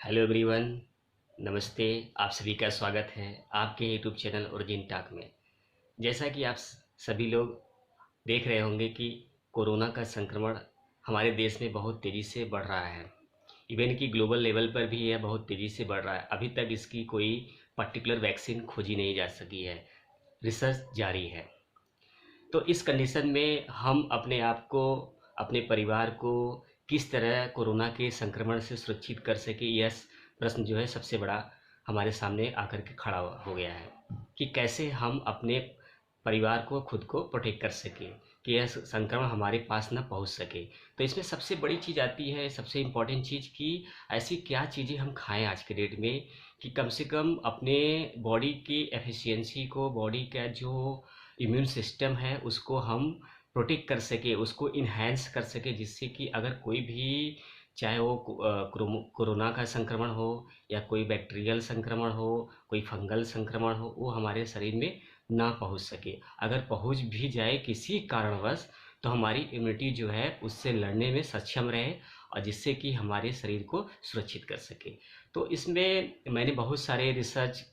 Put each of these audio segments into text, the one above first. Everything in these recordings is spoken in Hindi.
Hello everyone. नमस्ते। आप सभी का स्वागत है आपके यूट्यूब चैनल ओरिजिन टॉक में। जैसा कि आप सभी लोग देख रहे होंगे कि कोरोना का संक्रमण हमारे देश में बहुत तेज़ी से बढ़ रहा है। इवन कि ग्लोबल लेवल पर भी यह बहुत तेज़ी से बढ़ रहा है। अभी तक इसकी कोई पर्टिकुलर वैक्सीन खोजी नहीं जा सकी है। रिसर्च जारी है। तो इस कंडीशन में हम अपने आप को, अपने परिवार को किस तरह कोरोना के संक्रमण से सुरक्षित कर सके, यह प्रश्न जो है सबसे बड़ा हमारे सामने आकर के खड़ा हो गया है कि कैसे हम अपने परिवार को, खुद को प्रोटेक्ट कर सके कि यह संक्रमण हमारे पास न पहुंच सके। तो इसमें सबसे बड़ी चीज़ आती है, सबसे इम्पोर्टेंट चीज़ कि ऐसी क्या चीज़ें हम खाएं आज के डेट में कि कम से कम अपने बॉडी की एफिशिएंसी को, बॉडी का जो इम्यून सिस्टम है उसको हम प्रोटेक्ट कर सके, उसको इन्हेंस कर सके, जिससे कि अगर कोई भी, चाहे वो कोरोना का संक्रमण हो या कोई बैक्टीरियल संक्रमण हो, कोई फंगल संक्रमण हो, वो हमारे शरीर में ना पहुंच सके। अगर पहुंच भी जाए किसी कारणवश तो हमारी इम्यूनिटी जो है उससे लड़ने में सक्षम रहे और जिससे कि हमारे शरीर को सुरक्षित कर सके। तो इसमें मैंने बहुत सारे रिसर्च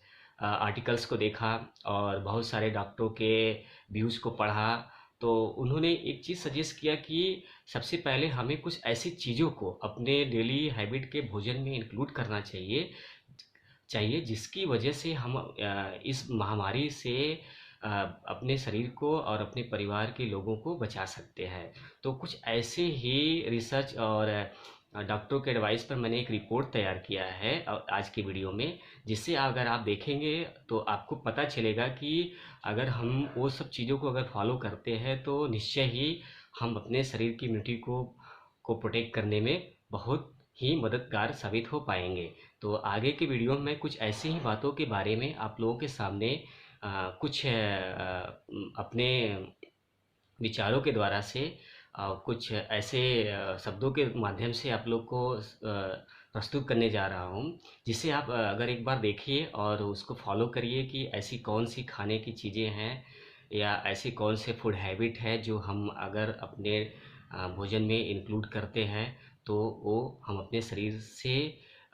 आर्टिकल्स को देखा और बहुत सारे डॉक्टरों के व्यूज़ को पढ़ा। तो उन्होंने एक चीज़ सजेस्ट किया कि सबसे पहले हमें कुछ ऐसी चीज़ों को अपने डेली हैबिट के भोजन में इंक्लूड करना चाहिए जिसकी वजह से हम इस महामारी से अपने शरीर को और अपने परिवार के लोगों को बचा सकते हैं। तो कुछ ऐसे ही रिसर्च और डॉक्टरों के एडवाइस पर मैंने एक रिपोर्ट तैयार किया है आज की वीडियो में, जिससे अगर आप देखेंगे तो आपको पता चलेगा कि अगर हम वो सब चीज़ों को अगर फॉलो करते हैं तो निश्चय ही हम अपने शरीर की इम्यूनिटी को प्रोटेक्ट करने में बहुत ही मददगार साबित हो पाएंगे। तो आगे के वीडियो में कुछ ऐसी ही बातों के बारे में आप लोगों के सामने कुछ अपने विचारों के द्वारा से कुछ ऐसे शब्दों के माध्यम से आप लोग को प्रस्तुत करने जा रहा हूँ, जिसे आप अगर एक बार देखिए और उसको फॉलो करिए कि ऐसी कौन सी खाने की चीज़ें हैं या ऐसी कौन से फूड हैबिट है जो हम अगर अपने भोजन में इंक्लूड करते हैं तो वो हम अपने शरीर से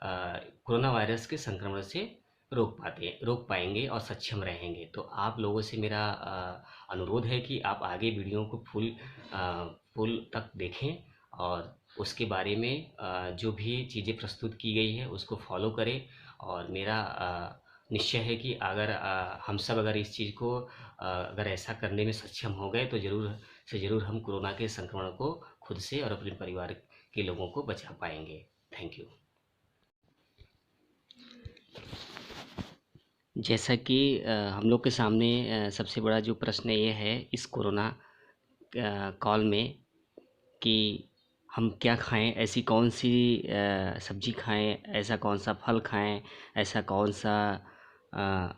कोरोना वायरस के संक्रमण से रोक पाएंगे और सक्षम रहेंगे। तो आप लोगों से मेरा अनुरोध है कि आप आगे वीडियो को फुल तक देखें और उसके बारे में जो भी चीज़ें प्रस्तुत की गई है उसको फॉलो करें। और मेरा निश्चय है कि अगर हम सब अगर इस चीज़ को अगर ऐसा करने में सक्षम हो गए तो ज़रूर से ज़रूर हम कोरोना के संक्रमण को खुद से और अपने परिवार के लोगों को बचा पाएंगे। Thank you. जैसा कि हम लोग के सामने सबसे बड़ा जो प्रश्न ये है इस कोरोना कॉल में कि हम क्या खाएं, ऐसी कौन सी सब्जी खाएं, ऐसा कौन सा फल खाएं, ऐसा कौन सा अ,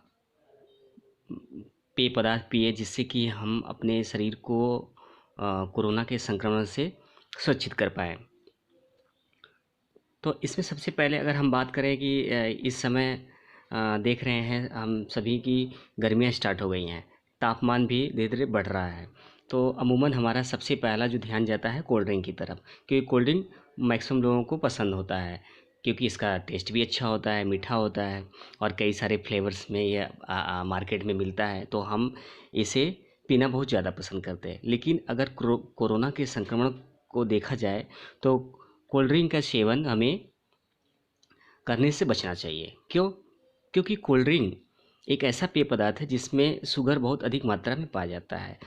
पेय पदार्थ पिए जिससे कि हम अपने शरीर को कोरोना के संक्रमण से सुरक्षित कर पाएँ। तो इसमें सबसे पहले अगर हम बात करें कि इस समय देख रहे हैं हम सभी की गर्मियाँ स्टार्ट हो गई हैं, तापमान भी धीरे धीरे बढ़ रहा है। तो अमूमन हमारा सबसे पहला जो ध्यान जाता है कोल्ड ड्रिंक की तरफ, क्योंकि कोल्ड ड्रिंक मैक्सिमम लोगों को पसंद होता है, क्योंकि इसका टेस्ट भी अच्छा होता है, मीठा होता है और कई सारे फ्लेवर्स में ये मार्केट में मिलता है। तो हम इसे पीना बहुत ज़्यादा पसंद करते हैं। लेकिन अगर कोरोना के संक्रमण को देखा जाए तो कोल्ड ड्रिंक का सेवन हमें करने से बचना चाहिए। क्यों? क्योंकि कोल्ड ड्रिंक एक ऐसा पेय पदार्थ है जिसमें शुगर बहुत अधिक मात्रा में पाया जाता है।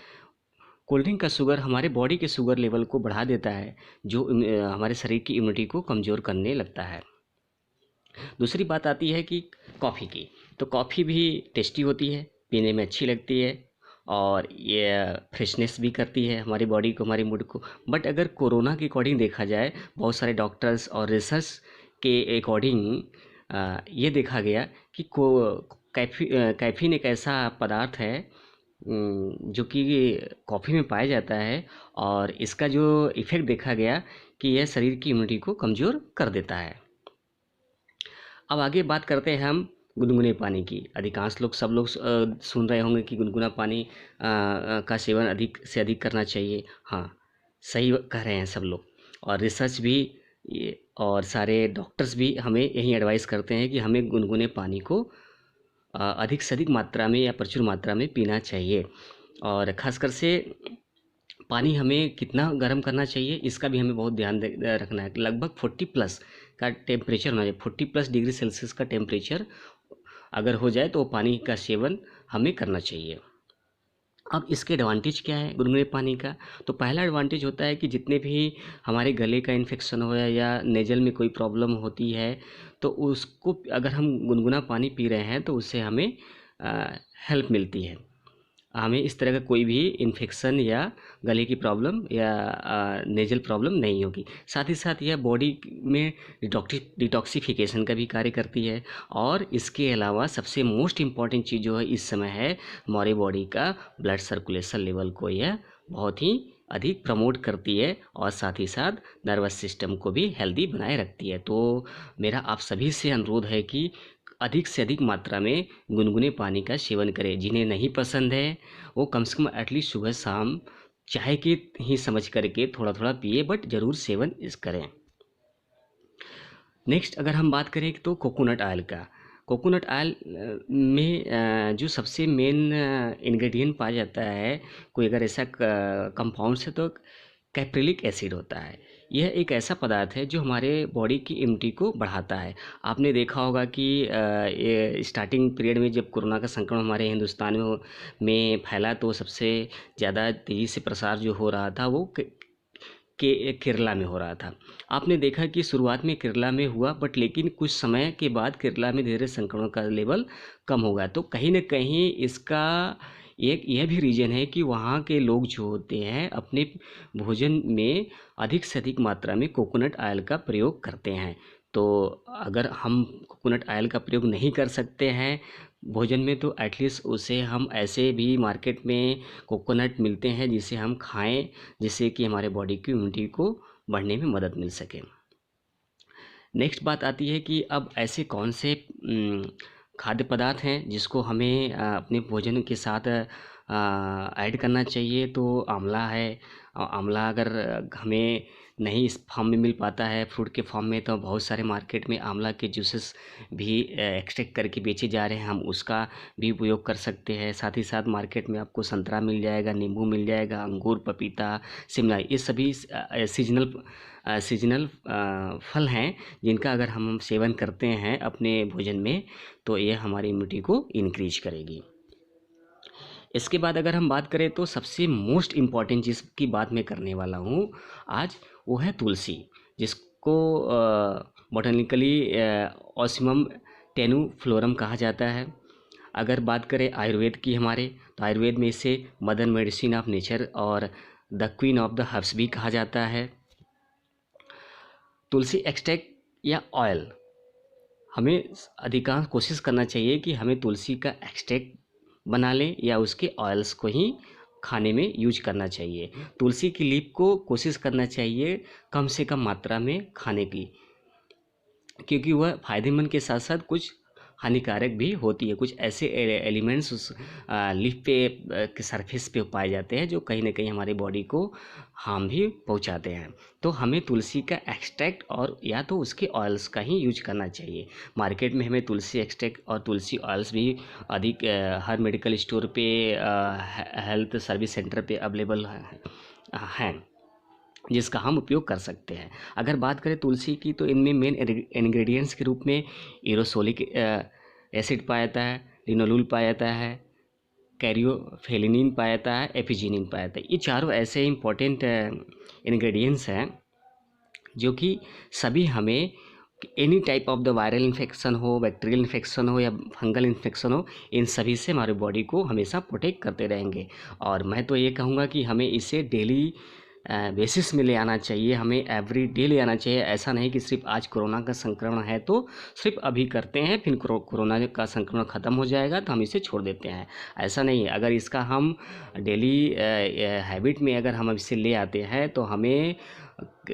कोल्ड ड्रिंक का शुगर हमारे बॉडी के शुगर लेवल को बढ़ा देता है, जो हमारे शरीर की इम्यूनिटी को कमज़ोर करने लगता है। दूसरी बात आती है कि कॉफ़ी की। तो कॉफ़ी भी टेस्टी होती है, पीने में अच्छी लगती है और ये फ्रेशनेस भी करती है हमारी बॉडी को, हमारी मूड को। बट अगर कोरोना के अकॉर्डिंग देखा जाए, बहुत सारे डॉक्टर्स और रिसर्च के अकॉर्डिंग ये देखा गया कि कैफ़ीन एक ऐसा पदार्थ है जो कि कॉफ़ी में पाया जाता है और इसका जो इफ़ेक्ट देखा गया कि यह शरीर की इम्यूनिटी को कमज़ोर कर देता है। अब आगे बात करते हैं हम गुनगुने पानी की। अधिकांश लोग, सब लोग सुन रहे होंगे कि गुनगुना पानी का सेवन अधिक से अधिक करना चाहिए। हाँ, सही कह रहे हैं सब लोग और रिसर्च भी ये और सारे डॉक्टर्स भी हमें यही एडवाइस करते हैं कि हमें गुनगुने पानी को अधिक से अधिक मात्रा में या प्रचुर मात्रा में पीना चाहिए। और ख़ासकर से पानी हमें कितना गर्म करना चाहिए इसका भी हमें बहुत ध्यान रखना है। लगभग 40 प्लस का टेम्परेचर होना चाहिए। 40 प्लस डिग्री सेल्सियस का टेम्परेचर अगर हो जाए तो पानी का सेवन हमें करना चाहिए। अब इसके एडवांटेज क्या है गुनगुने पानी का? तो पहला एडवांटेज होता है कि जितने भी हमारे गले का इन्फेक्शन हो या नेजल में कोई प्रॉब्लम होती है तो उसको अगर हम गुनगुना पानी पी रहे हैं तो उससे हमें हेल्प मिलती है। हमें इस तरह का कोई भी इन्फेक्शन या गले की प्रॉब्लम या नेजल प्रॉब्लम नहीं होगी। साथ ही साथ यह बॉडी में डिटॉक्सिफिकेशन का भी कार्य करती है। और इसके अलावा सबसे मोस्ट इम्पॉर्टेंट चीज़ जो है इस समय है हमारी बॉडी का ब्लड सर्कुलेशन लेवल को यह बहुत ही अधिक प्रमोट करती है और साथ ही साथ नर्वस सिस्टम को भी हेल्दी बनाए रखती है। तो मेरा आप सभी से अनुरोध है कि अधिक से अधिक मात्रा में गुनगुने पानी का सेवन करें। जिन्हें नहीं पसंद है वो कम से कम एटलीस्ट सुबह शाम चाय के ही समझ करके थोड़ा थोड़ा पिए, बट ज़रूर सेवन इस करें। नेक्स्ट अगर हम बात करें तो कोकोनट ऑयल का। कोकोनट ऑयल में जो सबसे मेन इंग्रेडिएंट पाया जाता है, कोई अगर ऐसा कंपाउंड है तो कैप्रिलिक एसिड होता है। यह एक ऐसा पदार्थ है जो हमारे बॉडी की इम्यूनिटी को बढ़ाता है। आपने देखा होगा कि ये स्टार्टिंग पीरियड में जब कोरोना का संक्रमण हमारे हिंदुस्तान में फैला तो सबसे ज़्यादा तेज़ी से प्रसार जो हो रहा था वो केरला में हो रहा था। आपने देखा कि शुरुआत में केरला में हुआ, बट लेकिन कुछ समय के बाद केरला में धीरे संक्रमण का लेवल कम हो गया। तो कहीं ना कहीं इसका एक यह भी रीज़न है कि वहाँ के लोग जो होते हैं अपने भोजन में अधिक से अधिक मात्रा में कोकोनट ऑयल का प्रयोग करते हैं। तो अगर हम कोकोनट ऑयल का प्रयोग नहीं कर सकते हैं भोजन में तो एटलीस्ट उसे हम ऐसे भी मार्केट में कोकोनट मिलते हैं जिसे हम खाएं, जिससे कि हमारे बॉडी की इम्यूनिटी को बढ़ने में मदद मिल सके। नेक्स्ट बात आती है कि अब ऐसे कौन से खाद्य पदार्थ हैं जिसको हमें अपने भोजन के साथ ऐड करना चाहिए। तो आंवला है। आंवला अगर हमें नहीं इस फॉर्म में मिल पाता है फ्रूट के फॉर्म में तो बहुत सारे मार्केट में आंवला के जूसेस भी एक्सट्रैक्ट करके बेचे जा रहे हैं, हम उसका भी उपयोग कर सकते हैं। साथ ही साथ मार्केट में आपको संतरा मिल जाएगा, नींबू मिल जाएगा, अंगूर, पपीता, शिमला, ये सभी सीजनल फल हैं जिनका अगर हम सेवन करते हैं अपने भोजन में तो ये हमारी इम्यूनिटी को इनक्रीज करेगी। इसके बाद अगर हम बात करें तो सबसे मोस्ट इम्पॉर्टेंट चीज़ की बात मैं करने वाला हूँ आज, वो है तुलसी, जिसको बॉटनिकली ऑसिमम टेनुफ्लोरम कहा जाता है। अगर बात करें आयुर्वेद की हमारे, तो आयुर्वेद में इसे मदर मेडिसिन ऑफ नेचर और the queen of the herbs भी कहा जाता है। तुलसी एक्सट्रैक्ट या ऑयल, हमें अधिकांश कोशिश करना चाहिए कि हमें तुलसी का एक्सट्रैक्ट बना लें या उसके ऑयल्स को ही खाने में यूज करना चाहिए। तुलसी की लीफ को कोशिश करना चाहिए कम से कम मात्रा में खाने की, क्योंकि वह फायदेमंद के साथ साथ कुछ हानिकारक भी होती है। कुछ ऐसे एलिमेंट्स उस लीफ पे के सरफेस पे पाए जाते हैं जो कहीं ना कहीं हमारी बॉडी को हार्म भी पहुंचाते हैं। तो हमें तुलसी का एक्सट्रैक्ट और या तो उसके ऑयल्स का ही यूज करना चाहिए। मार्केट में हमें तुलसी एक्सट्रैक्ट और तुलसी ऑयल्स भी अधिक हर मेडिकल स्टोर पे, हेल्थ सर्विस सेंटर पे अवेलेबल हैं जिसका हम उपयोग कर सकते हैं। अगर बात करें तुलसी की तो इनमें मेन इंग्रेडिएंट्स के रूप में इरोसोलिक एसिड पाया जाता है, लिनोलुल पाया जाता है, कैरियोफेलिनिन पाया जाता है, एपिजिनिन पाया जाता है। ये चारों ऐसे इंपॉर्टेंट इंग्रेडिएंट्स हैं जो कि सभी हमें any type of the viral infection हो, बैक्टीरियल इन्फेक्शन हो या फंगल इन्फेक्शन हो, इन सभी से हमारे बॉडी को हमेशा प्रोटेक्ट करते रहेंगे। और मैं तो ये कहूँगा कि हमें इसे डेली बेसिस में ले आना चाहिए, हमें एवरी डे ले आना चाहिए। ऐसा नहीं कि सिर्फ आज कोरोना का संक्रमण है तो सिर्फ अभी करते हैं, फिर कोरोना का संक्रमण ख़त्म हो जाएगा तो हम इसे छोड़ देते हैं। ऐसा नहीं है। अगर इसका हम डेली हैबिट में अगर हम इसे ले आते हैं तो हमें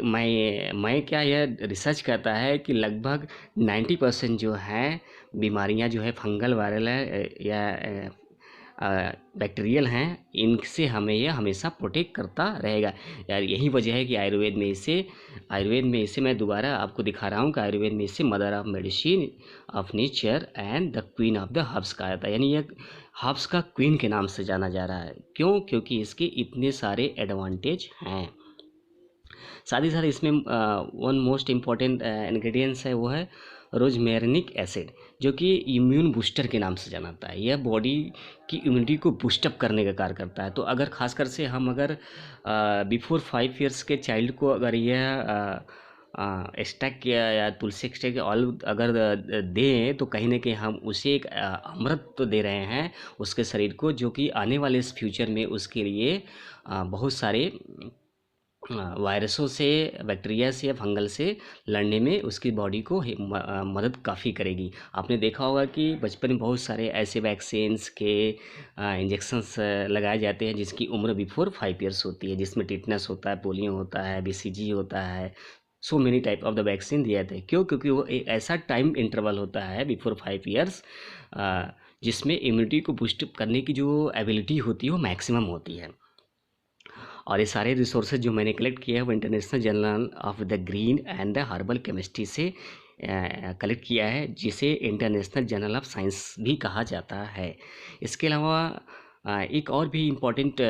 मैं क्या, यह रिसर्च करता है कि लगभग 90% जो है बीमारियां जो है फंगल वायरल है या बैक्टीरियल हैं, इनसे हमें यह हमेशा प्रोटेक्ट करता रहेगा यार। यही वजह है कि आयुर्वेद में इसे मैं दोबारा आपको दिखा रहा हूँ कि आयुर्वेद में इसे mother of medicine of nature and the queen of the herbs कहा जाता है, यानी यह हर्ब्स का क्वीन के नाम से जाना जा रहा है। क्यों? क्योंकि इसके इतने सारे एडवांटेज हैं। साथ ही साथ इसमें वन मोस्ट इम्पॉर्टेंट इंग्रेडिएंट्स है, वो है रोजमेरिनिक एसिड, जो कि इम्यून बूस्टर के नाम से जाना जाता है। यह बॉडी की इम्यूनिटी को बूस्टअप करने का कार्य करता है। तो अगर खासकर से हम अगर बिफोर 5 ईयर्स के चाइल्ड को अगर यह स्टैक या तुलसी स्टैक ऑयल अगर दें, तो कहीं ना कहीं हम उसे एक अमृत तो दे रहे हैं उसके शरीर को, जो कि आने वाले इस फ्यूचर में उसके लिए बहुत सारे वायरसों से, बैक्टीरिया से या फंगल से लड़ने में उसकी बॉडी को मदद काफ़ी करेगी। आपने देखा होगा कि बचपन में बहुत सारे ऐसे वैक्सीन्स के इंजेक्शंस लगाए जाते हैं जिसकी उम्र बिफोर 5 ईयर्स होती है, जिसमें टिटनस होता है, पोलियो होता है, BCG होता है, so many type of the vaccine दिए जाते हैं। क्यों? क्योंकि वो एक ऐसा टाइम इंटरवल होता है बिफोर 5 ईयर्स जिसमें इम्यूनिटी को बूस्ट करने की जो एबिलिटी होती है वो मैक्सिमम होती है। और ये सारे रिसोर्सेज जो मैंने कलेक्ट किया है वो international journal of the green and the herbal chemistry से कलेक्ट किया है, जिसे इंटरनेशनल जर्नल ऑफ साइंस भी कहा जाता है। इसके अलावा एक और भी इम्पॉर्टेंट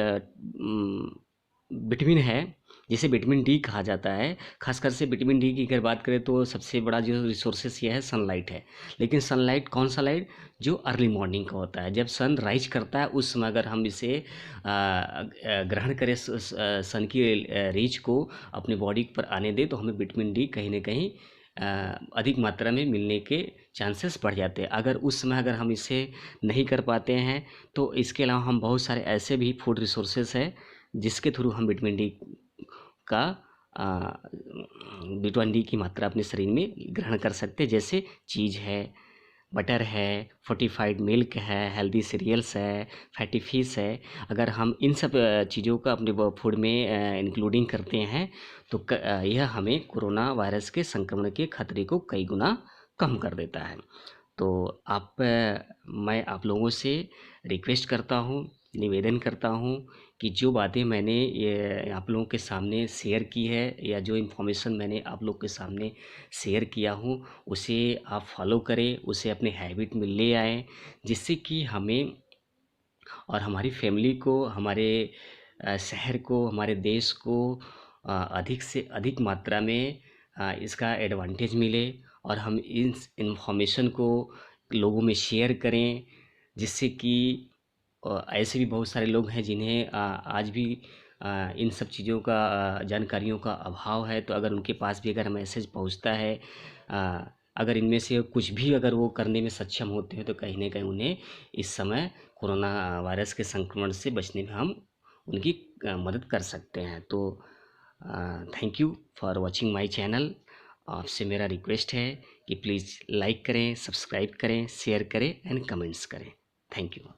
विटामिन है जिसे विटामिन डी कहा जाता है। खासकर से विटामिन डी की अगर बात करें तो सबसे बड़ा जो रिसोर्सेस यह है सनलाइट है। लेकिन सनलाइट कौन सा लाइट? जो अर्ली मॉर्निंग का होता है, जब सन राइज करता है उस समय अगर हम इसे ग्रहण करें सन की रेज को अपने बॉडी पर आने दें, तो हमें विटामिन डी कहीं ना कहीं अधिक मात्रा में मिलने के चांसेस बढ़ जाते हैं। अगर उस समय अगर हम इसे नहीं कर पाते हैं, तो इसके अलावा हम बहुत सारे ऐसे भी फूड रिसोर्सेस हैं जिसके थ्रू हम विटामिन डी का विटामिन डी की मात्रा अपने शरीर में ग्रहण कर सकते हैं। जैसे चीज़ है, बटर है, फोर्टिफाइड मिल्क है, हेल्दी सीरियल्स है, फैटी फिश है। अगर हम इन सब चीज़ों का अपने फूड में इंक्लूडिंग करते हैं तो यह हमें कोरोना वायरस के संक्रमण के खतरे को कई गुना कम कर देता है। तो मैं आप लोगों से रिक्वेस्ट करता हूँ, निवेदन करता हूँ कि जो बातें मैंने ये आप लोगों के सामने शेयर की है, या जो इन्फॉर्मेशन मैंने आप लोग के सामने शेयर किया हूँ, उसे आप फॉलो करें, उसे अपने हैबिट में ले आएँ, जिससे कि हमें और हमारी फैमिली को, हमारे शहर को, हमारे देश को अधिक से अधिक मात्रा में इसका एडवांटेज मिले, और हम इन इन्फॉर्मेशन को लोगों में शेयर करें, जिससे कि ऐसे भी बहुत सारे लोग हैं जिन्हें आज भी इन सब चीज़ों का जानकारियों का अभाव है। तो अगर उनके पास भी अगर मैसेज पहुंचता है, अगर इनमें से कुछ भी अगर वो करने में सक्षम होते हैं, तो कहीं ना कहीं उन्हें इस समय कोरोना वायरस के संक्रमण से बचने में हम उनकी मदद कर सकते हैं। तो thank you for watching my channel. आपसे मेरा रिक्वेस्ट है कि प्लीज़ लाइक करें, सब्सक्राइब करें, शेयर करें एंड कमेंट्स करें। Thank you.